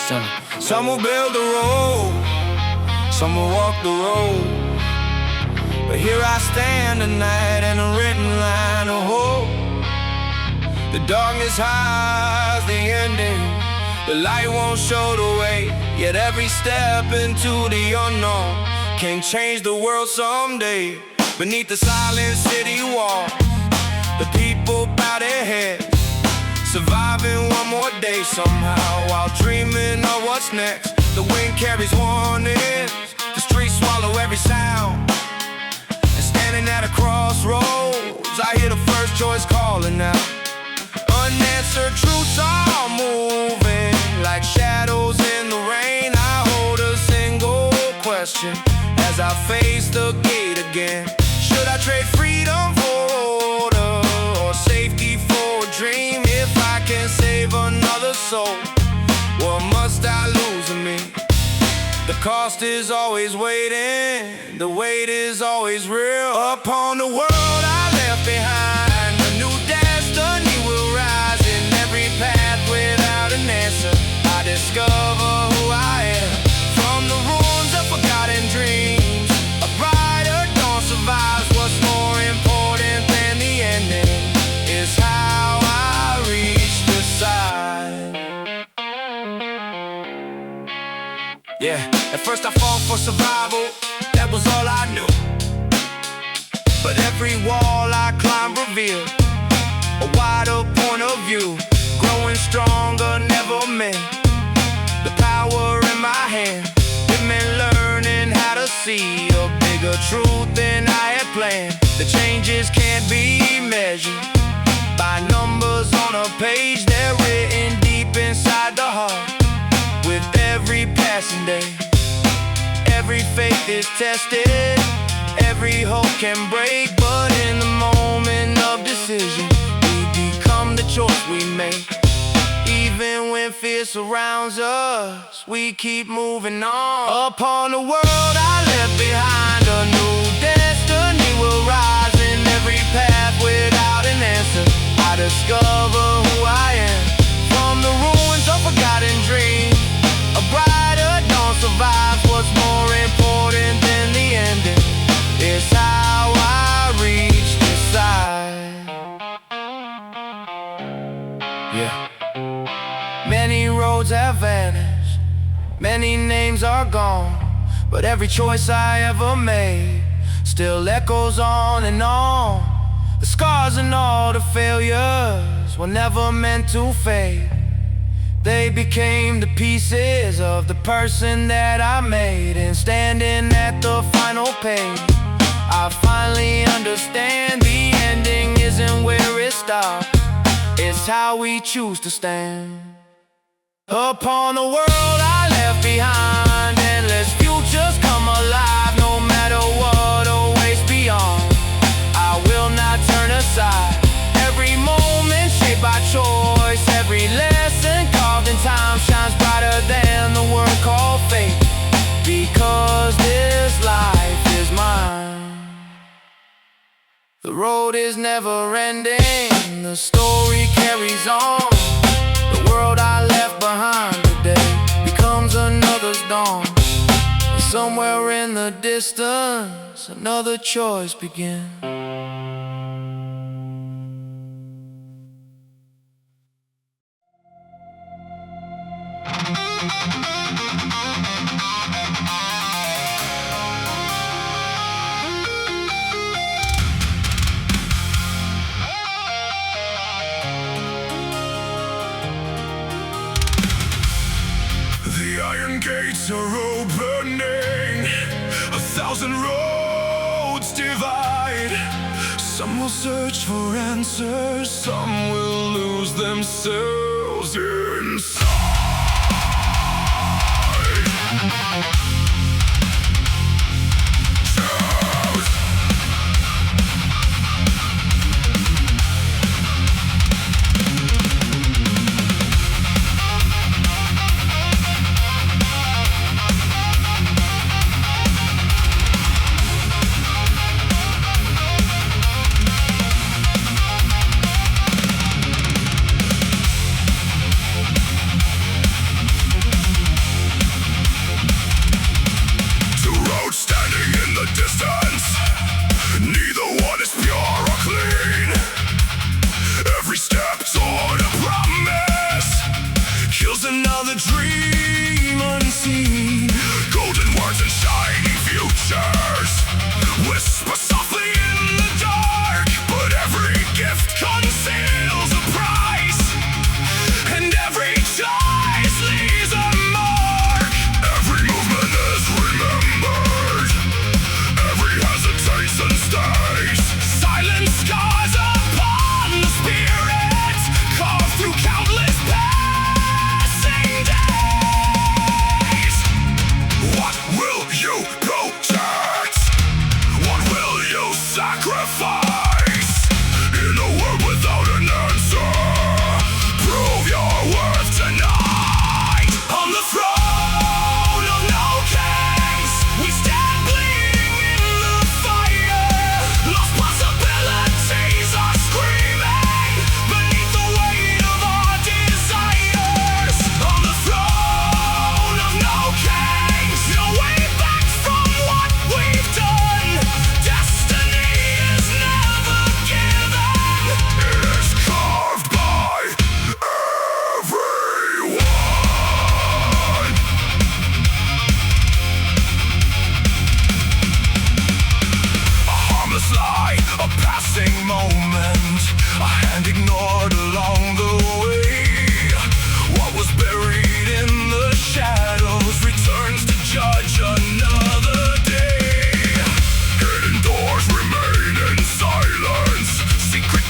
So, some will build the road, some will walk the road. But here I stand tonight in a written line of hope. The darkness hides the ending, the light won't show the way. Yet every step into the unknown can change the world someday. Beneath the silent city wall, the people bow their heads, surviving one more day somehow, while dreaming of what's next. The wind carries warnings, the streets swallow every sound. And standing at a crossroads, I hear the first choice calling out. Unanswered truths are moving like shadows in the rain. I hold a single question as I face the gate again. Should I trade freedom for order, or safety for a dream? If I can save another soul, what must I lose in me? The cost is always waiting, the wait is always real. Upon the world I left behind, a new destiny will rise. In every path without an answer, I discover who I am. From the ruins of forgotten dreams, a brighter dawn survives. What's more important than the ending is how I reach the side. Yeah, at first I fought for survival, that was all I knew. But every wall I climbed revealed a wider point of view. Growing stronger never meant the power in my hand. It meant learning how to see a bigger truth than I had planned. The changes can't be measured by numbers on a page. They're written deep inside the heart. With every passing day, every faith is tested, every hope can break. But in the moment of decision, we become the choice we make. Even when fear surrounds us, we keep moving on. Upon the world I left behind, a new destiny will rise. In every path without an answer, I discover who I am. From the ruins of forgotten dreams, a brighter dawn survives. What's more important than the ending is how I reach the side. Yeah. Many roads have vanished, many names are gone, but every choice I ever made still echoes on and on. The scars and all the failures were never meant to fade. They became the pieces of the person that I made. And standing at the final page, I finally understand the ending isn't where it stops, it's how we choose to stand. Upon the world I left behind, endless futures come alive. No matter what awaits beyond, I will not turn aside. Every moment shaped by choice, every lesson carved in time shines brighter than the word called fate. Because this life is mine. The road is never ending, the story carries on. The world I left behind today becomes another's dawn. And somewhere in the distance, another choice begins. The iron gates are opening, 1,000 roads divide. Some will search for answers, some will lose themselves inside.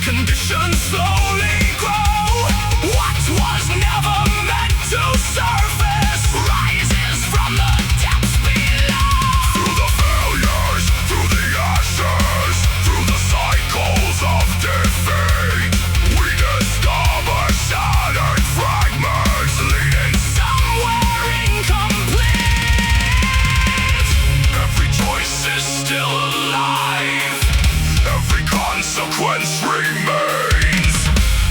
conditions slowly grow. What was never meant to surface rises from the depths below. Through the failures, through the ashes, through the cycles of defeat, we discover shattered fragments leading somewhere incomplete. Every choice is still alive, every consequence remains.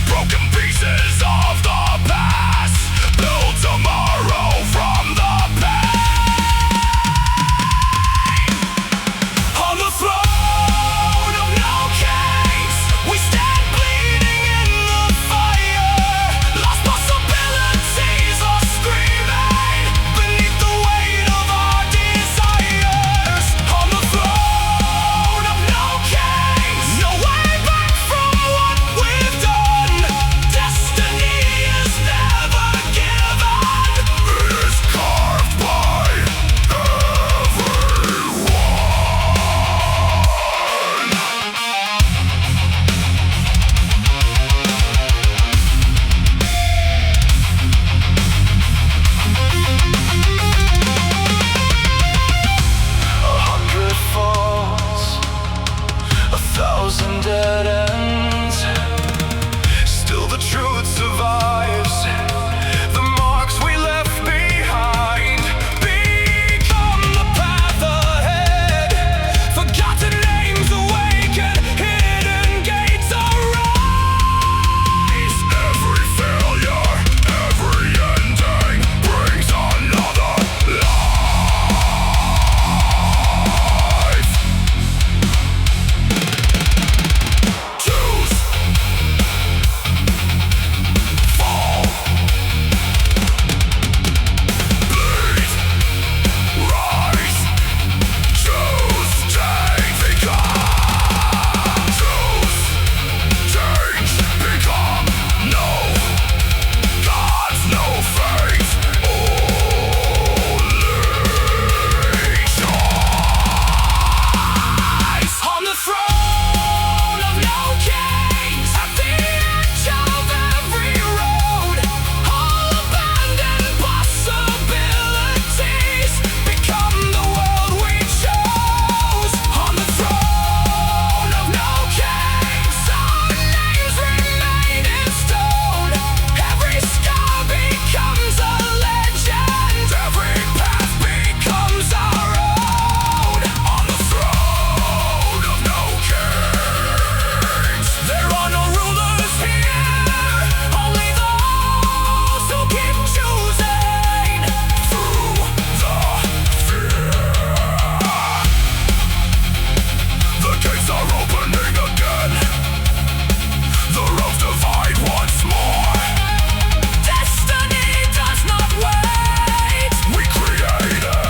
Broken pieces of the past build tomorrow from the pain. On the throne of no kings, we stand bleeding in the fire. Lost possibilities are screaming beneath the weight of our desires. On the throne of no kings, no way back from what we've done. Destiny is never given, it is carved by everyone. A hundred falls, 1,000 dead ends. Still the truth survives. The marks we left behind become the path ahead. Forgotten names awaken, hidden gates arise. Every failure, every ending brings another life. Choose, fall, bleed, rise. Choose, change, become. Choose, change, become. No gods, no fate, only choice. On the throne of no kings, at the edge of every road, all abandoned possibilities become the world we chose. On the throne of no kings, our names remain in stone. Every scar becomes a legend, every path becomes our own. On the throne of no kings, there are no rulers here, only those who keep choosing through the fear. The gates are opening again, the roads divide once more. Destiny does not wait, we create it.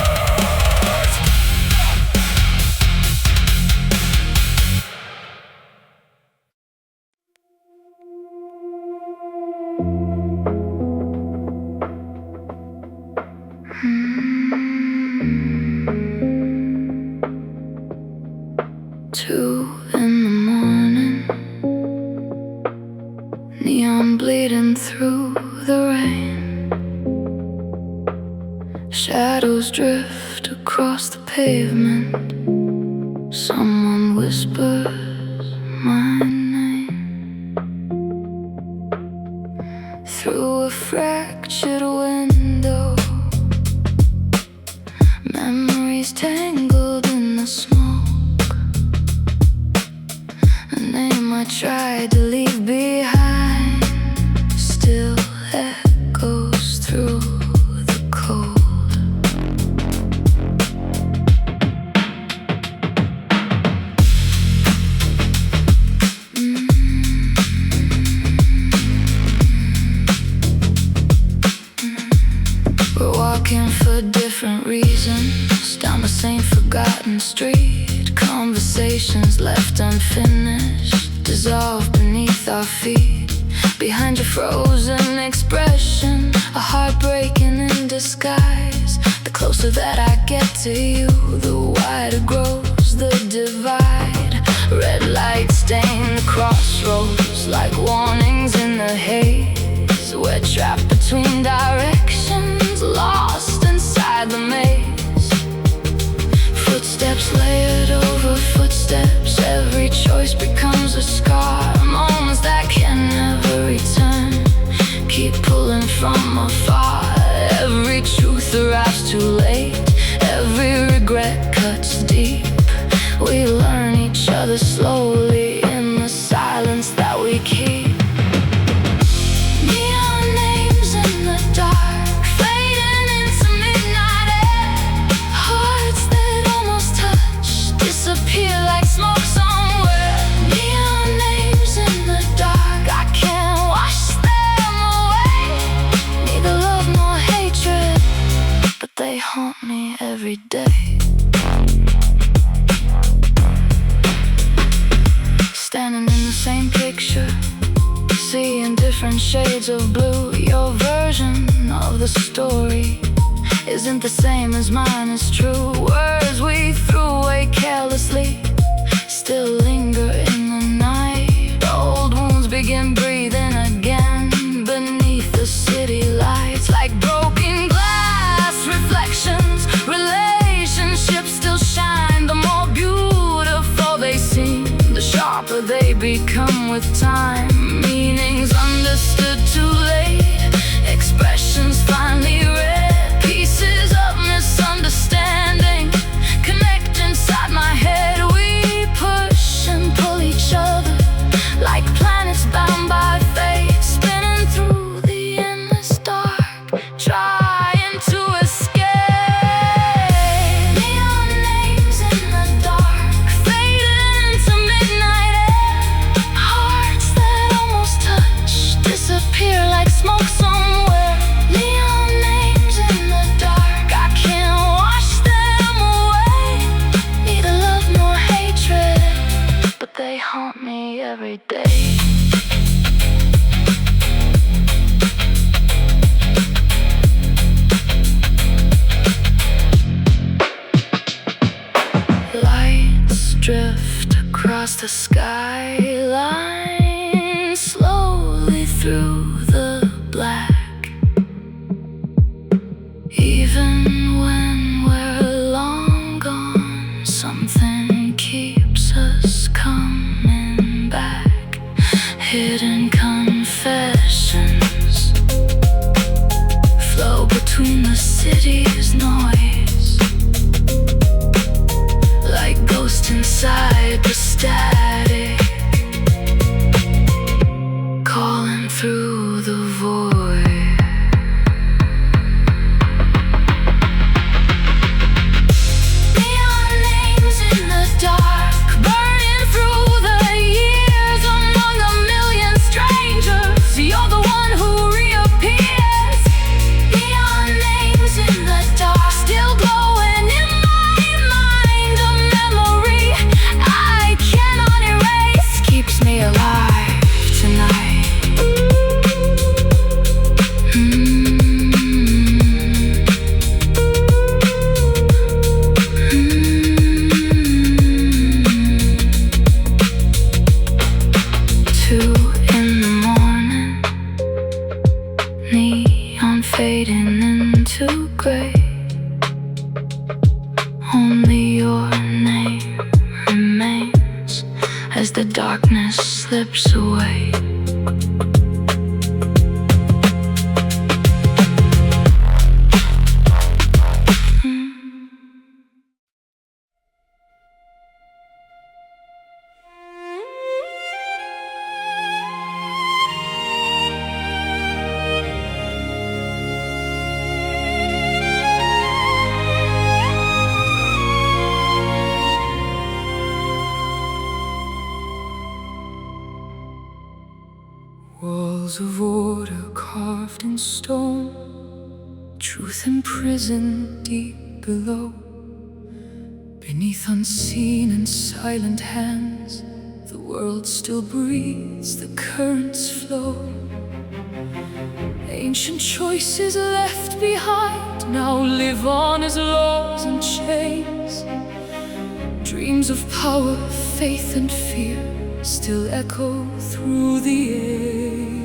Two in the morning, neon bleeding through the rain. Shadows drift across the pavement. Someone whispers my name. Through a fractured window, memories tangled in the smoke. A name I tried to leave behind still echoes through the cold. We're walking for different reasons down the same forgotten street. Conversations left unfinished dissolve beneath our feet. Behind your frozen expression, a heart breaking in disguise. The closer that I get to you, the wider grows the divide. Red lights stain the crossroads like warnings in the haze. We're trapped between directions, lost inside the maze. Footsteps layered over footsteps, every choice becomes a scar. Moments that can never return, keep pulling from afar. Every truth arrives too late, every regret cuts deep. We learn each other slowly in the silence that we keep. Neon names in the dark, fading into midnight air. Hearts that almost touch, disappear like smoke somewhere. Neon names in the dark, I can't wash them away. Neither love nor hatred, but they haunt me every day. Standing in the same picture, seeing different shades of blue. Your version of the story isn't the same as mine, it's true. Words we threw away carelessly still linger in the night. Old wounds begin breathing again beneath the city lights. Like broken glass reflections, relationships still shine. The more beautiful they seem, the sharper they become with time. Meanings understood too late, expressions finally read. Pieces of misunderstanding connect inside my head. We push and pull each other like planets bound by fate, spinning through the endless dark, trying to escape. Neon names in the dark, fading into midnight air. Hearts that almost touch, disappear like smoke somewhere. Neon names in the dark, I can't wash them away. Neither love nor hatred, but they haunt me every day. Lights drift across the skyline, slowly through the black. Even when we're long gone, something keeps us coming back. Hidden confessions flow between the city's noise, like ghosts inside the static, calling through the void. Neon names in the dark, burning through the years among a million strangers. You're the one who reappears. Neon names in the dark, still glowing in my mind. A memory I cannot erase, keeps me alive tonight. Two in the morning, neon fading into gray. Only your name remains as the darkness slips away. Walls of order carved in stone, truth imprisoned deep below. Beneath unseen and silent hands, the world still breathes, the currents flow. Ancient choices left behind now live on as laws and chains. Dreams Dreams of power, faith and fear still echo through the age.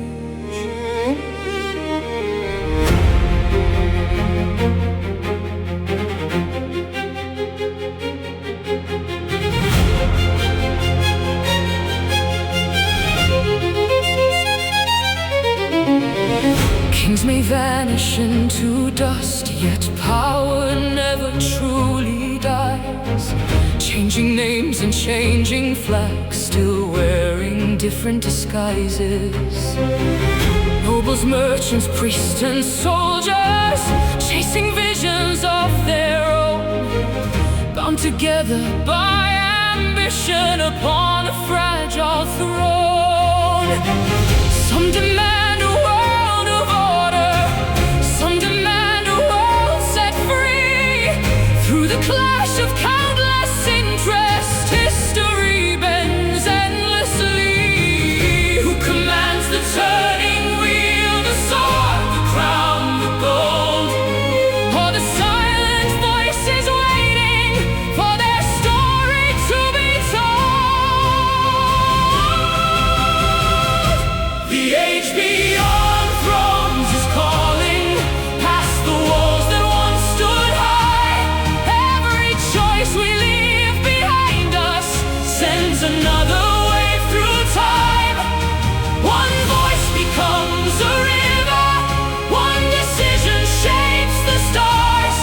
Kings may vanish into dust, yet power never truly dies. Changing names and changing flags, still wearing different disguises. Nobles, merchants, priests and soldiers, chasing visions of their own, bound together by ambition upon a fragile throne. Some demand a world of order, some demand a world set free. Through the clash of countless interests, history bends endlessly. Who commands the turning wheel, the sword, the crown, the gold? Or the silent voices waiting for their story to be told? The age beyond thrones is calling, past the walls that once stood high. Every choice we leave behind us sends another way through time. One voice becomes a river, one decision shapes the stars.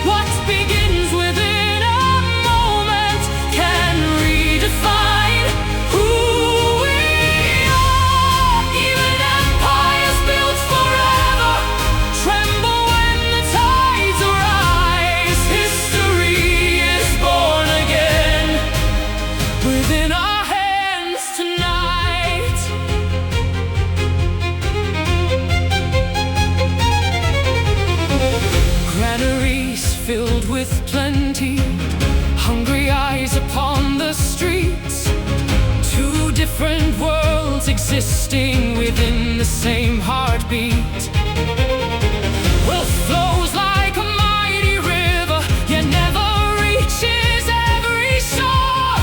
What begins within a moment can redefine who we are. Even empires built forever tremble when the tides rise. History is born again within our hands tonight. Granaries filled with plenty, hungry eyes upon the streets. Two different worlds existing within the same heartbeat. Wealth flows like a mighty river, yet never reaches every shore.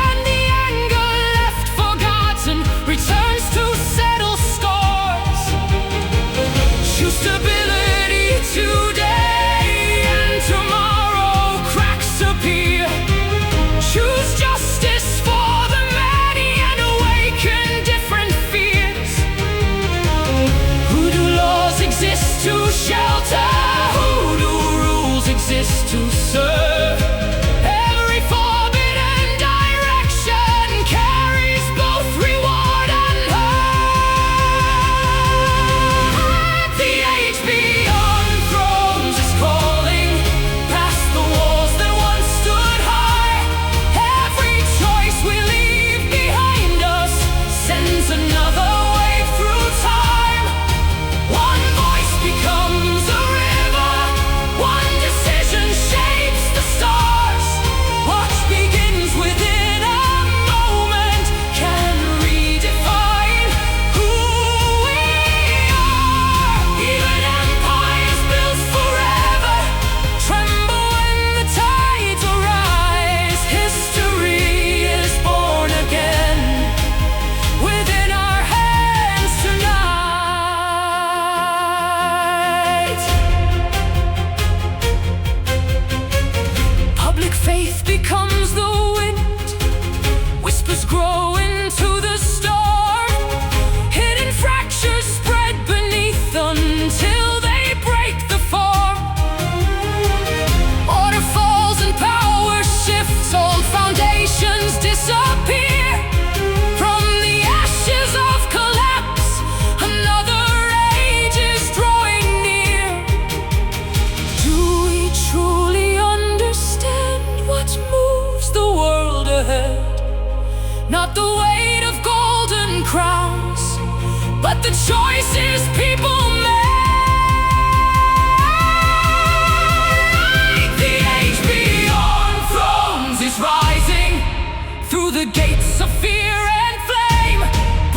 And the anger left forgotten returns to settle scores. Choose stability today, and tomorrow cracks appear. Choose justice for the many and awaken different fears. Who do laws exist to shelter? Who do rules exist to serve? Every forbidden direction carries both reward and hurt. The age beyond thrones is calling, past the walls that once stood high. Every choice we leave behind us sends another way through time. One voice becomes a river, one decision shapes the stars. What begins within a moment can redefine who we are. Even empires built forever tremble when the tides arise. History is born again within our hands tonight. Public faith becomes the wind, whispers grow into the storm. Hidden fractures spread beneath until they break the form. Order falls and power shifts, old foundations disappear. From the ashes of collapse, another age is drawing near. Do we truly understand what moves the world ahead? Not the weight of golden crowns, but the choices people make. The age beyond thrones is rising through the gates of fear and flame,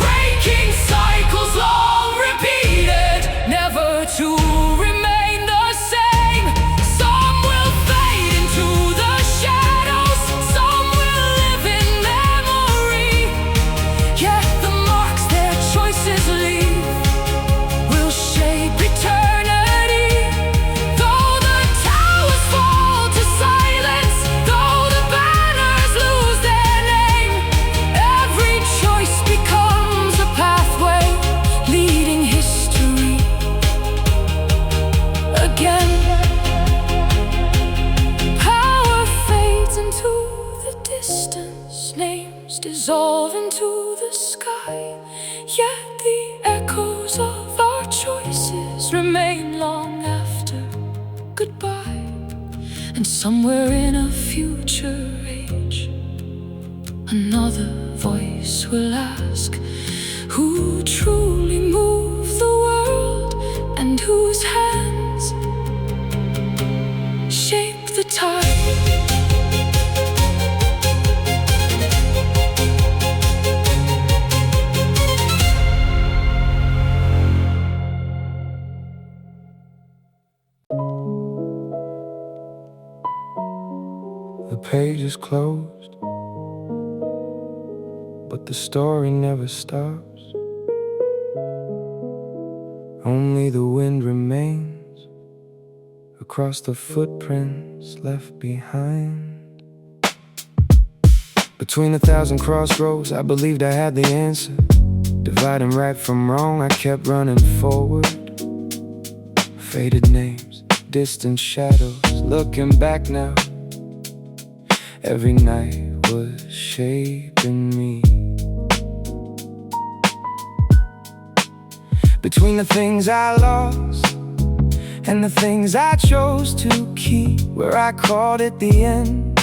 breaking cycles long repeated, never to remain the same. Some will fade into the shadows, some that the echoes of our choices remain long after goodbye. And somewhere in a future age, another voice will ask, who truly moved the world and whose hands shape the tide? The page is closed, but the story never stops. Only the wind remains across the footprints left behind. Between 1,000 crossroads, I believed I had the answer. Dividing right from wrong, I kept running forward. Faded names, distant shadows, looking back now. Every night was shaping me. Between the things I lost and the things I chose to keep, where I called it the end,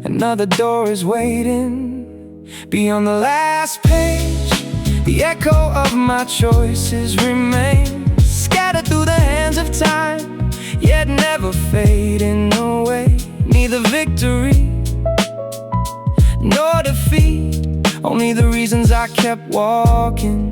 another door is waiting. Beyond the last page, the echo of my choices remains, scattered through the hands of time, yet never fading away. Neither victory nor defeat, only the reasons I kept walking,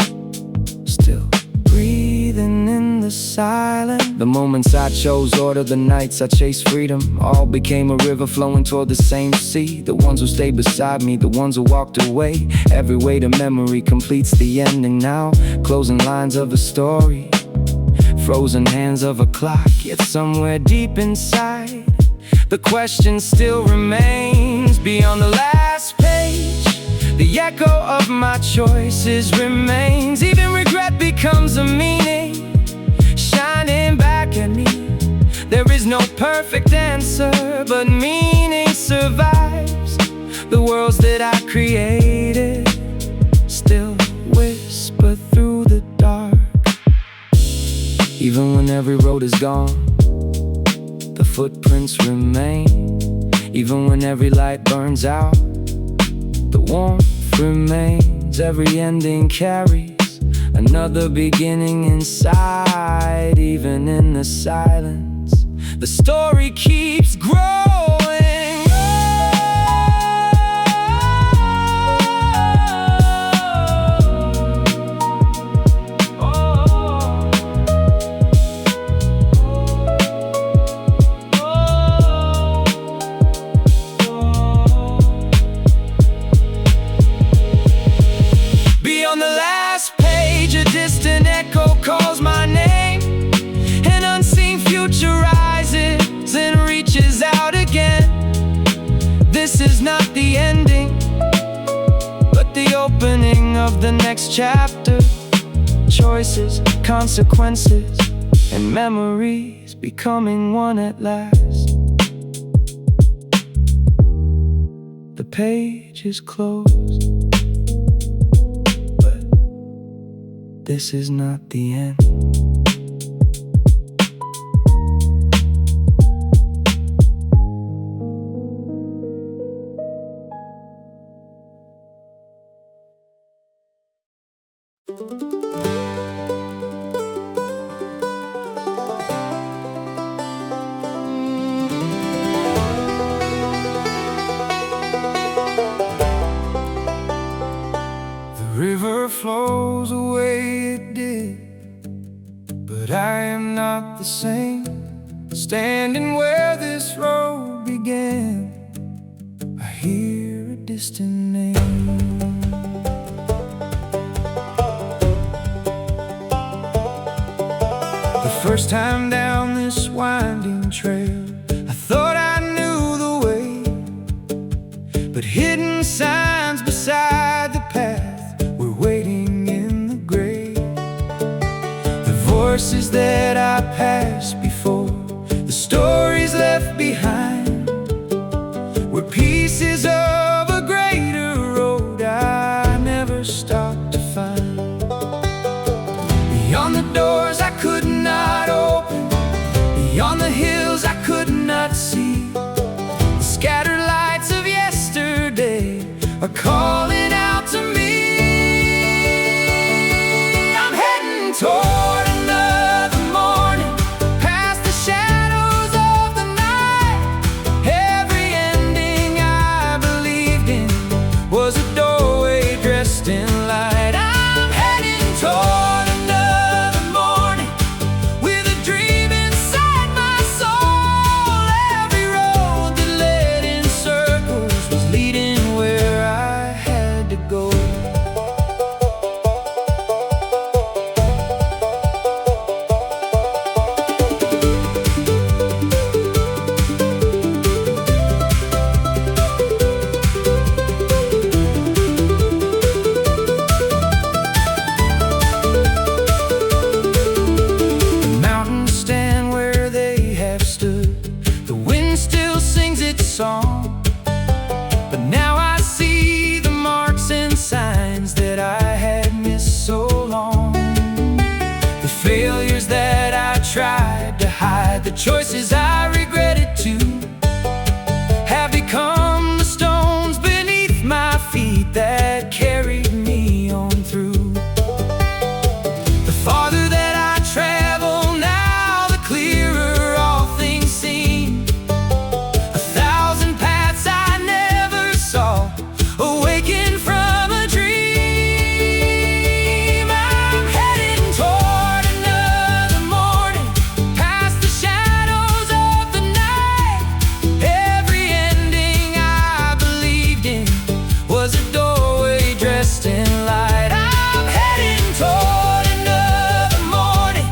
still breathing in the silence. The moments I chose order, the nights I chased freedom, all became a river flowing toward the same sea. The ones who stayed beside me, the ones who walked away, every weight of memory completes the ending now. Closing lines of a story, frozen hands of a clock, yet somewhere deep inside, the question still remains. Beyond the last page, the echo of my choices remains. Even regret becomes a meaning, shining back at me. There is no perfect answer, but meaning survives. The worlds that I created still whisper through the dark. Even when every road is gone, the footprints remain. Even when every light burns out, the warmth remains. Every ending carries another beginning inside. Even in the silence, the story keeps growing. On the last page, a distant echo calls my name. An unseen future rises and reaches out again. This is not the ending, but the opening of the next chapter. Choices, consequences, and memories becoming one at last. The page is closed, this is not the end. The river flows away, it did, but I am not the same. Standing where this road began, I hear a distant name. The first time down this winding trail, I thought I knew the way, but hidden signs beside the path were waiting in the grave. The voices that I passed before, the stories left behind, were pieces of a greater road I never stopped to find. could not open, beyond the hills I could not see. The scattered lights of yesterday are calling out to me. I'm heading toward another morning, past the shadows of the night. Every ending I believed in was a doorway dressed in light. I'm heading toward another morning, with a dream inside my soul. Every road that led in circles was leading where I had to go. The mountains stand where they have stood, the wind still sings its song. But now I see the marks and signs that I had missed so long. The failures that I tried to hide, the choices I regretted to, have become the stones beneath my feet that carried me on through. The farther that I travel now, the clearer all things seem. 1,000 paths I never saw, awakened from a dream. I'm heading toward another morning, past the shadows of the night. Every ending I believed in was a doorway dressed in light. I'm heading toward another morning,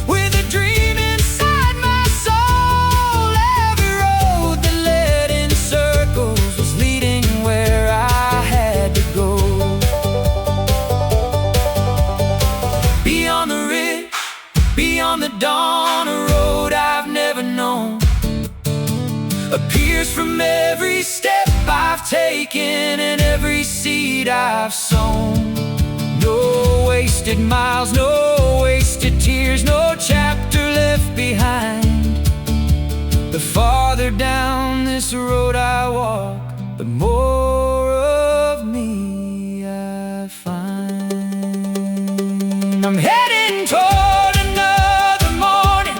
with a dream inside my soul. Every road that led in circles was leading where I had to go. Beyond the ridge, beyond the dawn, a road I've never known appears from every step I've taken and every seed I've sown. No wasted miles, no wasted tears, no chapter left behind. The farther down this road I walk, the more of me I find. I'm heading toward another morning,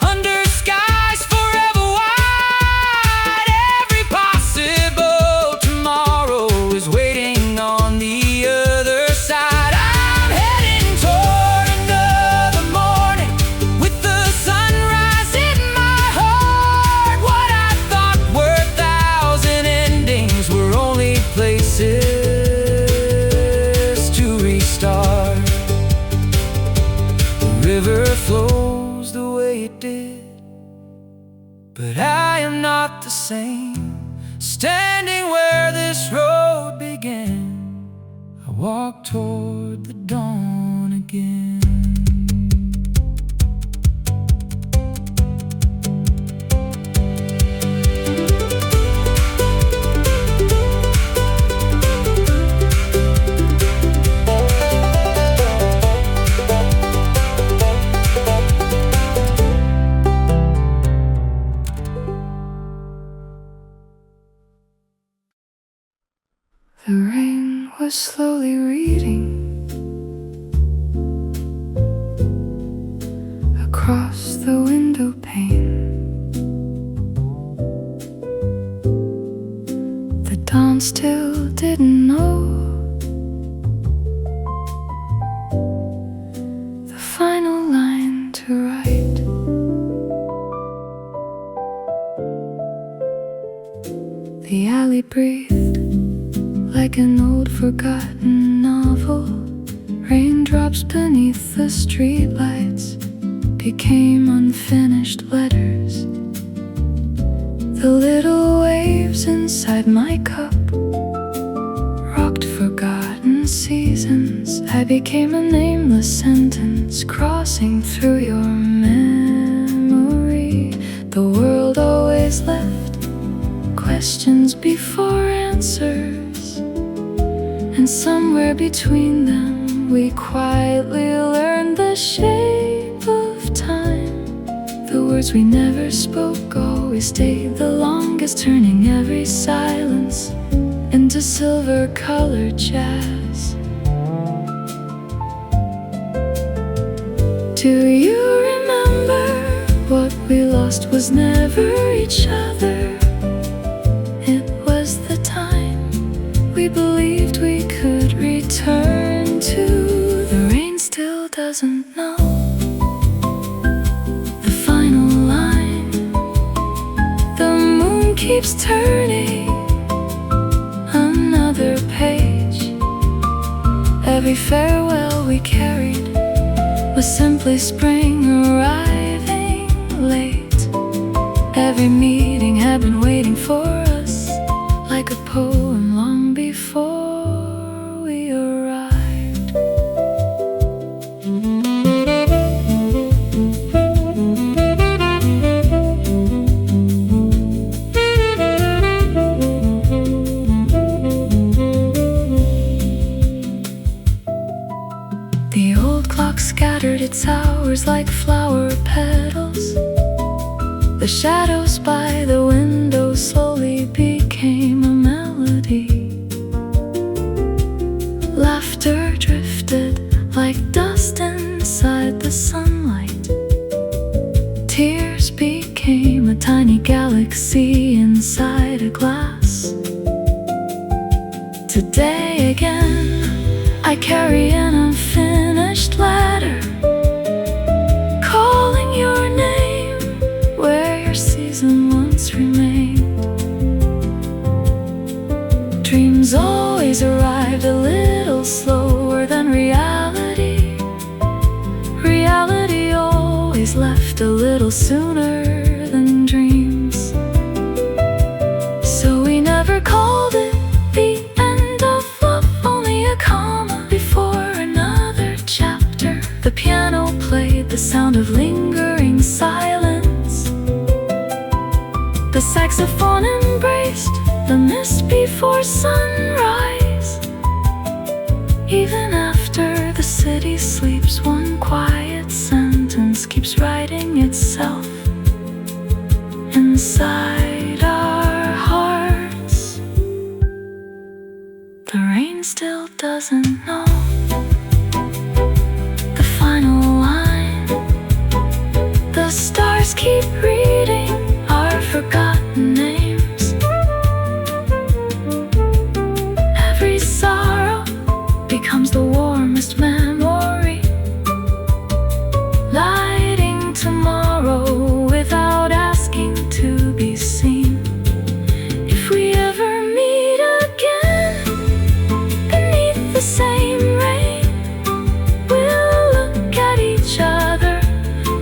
under skies forever wide. Every possible tomorrow is waiting on the other side. I'm heading toward another morning, with the sunrise in my heart. What I thought were 1,000 endings were only places to restart. The river flows the way it did, but I am not the same. Standing where this road began, I walk toward the dawn again. The rain was slowly reading across the window pane. The dawn still didn't know the final line to write. The alley breathed like an old forgotten novel. Raindrops beneath the streetlights became unfinished letters. The little waves inside my cup rocked forgotten seasons. I became a nameless sentence crossing through your memory. The world always left questions before answers, and somewhere between them we quietly learned the shape of words we never spoke always stayed the longest, turning every silence into silver-colored jazz. Do you remember what we lost was never each other? It was the time we believed we could return to. The rain still doesn't know the final line. The moon keeps turning another page. Every farewell we carried was simply spring arriving late. Every meeting had been waiting for us like a poem long before we arrived. The old clock scattered its hours like flower petals. The shadows by the window slowly became a melody. Laughter drifted like dust inside the sunlight. Tears became a tiny galaxy inside a glass. Today again, I carry an unfinished letter, calling your name where your season once remained. Dreams always arrived a little slower than reality. Reality always left a little sooner than dreams. So we never called it the end of love, only a comma before another chapter. The piano played the sound of lingering silence. The saxophone embraced the mist before sunrise. Even after the city sleeps, one quiet sentence keeps writing itself inside our hearts. The rain still doesn't know the final line. The stars keep reading our forgotten names. Every sorrow becomes the warmest memory, lighting tomorrow without asking to be seen. If we ever meet again beneath the same rain, we'll look at each other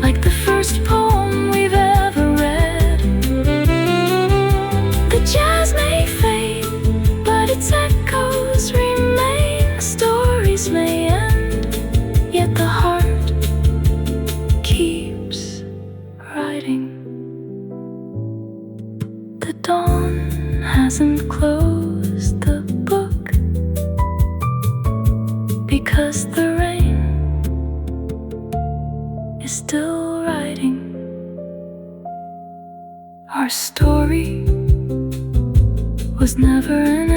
like the first poem we've ever read. The jazz may fade, but its echoes remain. Stories may end, yet the heart keeps writing. The dawn hasn't closed the book, because the rain is still writing. Our story was never an